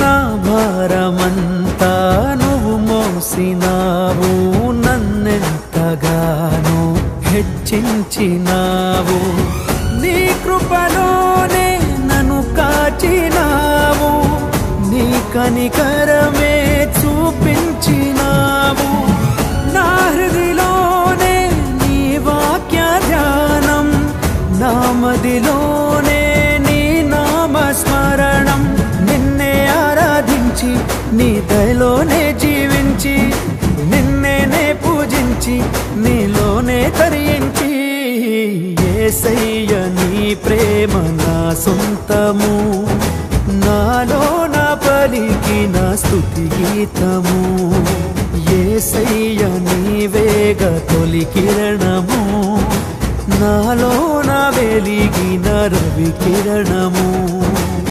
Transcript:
నా భారమంతా నువ్వు మోసినావు, నన్నెంతగానో హెచ్చించినావు. నీ కృపలోనే నన్ను కాచినావు, నీ కనికరమే చూపించినావు. నా హృదిలోనే నీ వాక్య ధ్యానం, నా మదిలోనే నీ నామస్మరణం. నిన్నే ఆరాధించి నీ దయలోనే జీవించి, నిన్నే పూజించి నీలోనే తరించి, యేసయ్య నీ ప్రేమ నా సొంతము, నాలో నా పలికిన స్తుతి గీతము. యేసయ్య నీవేగ తొలి కిరణము, నాలో నా వెలిగిన రవి కిరణము.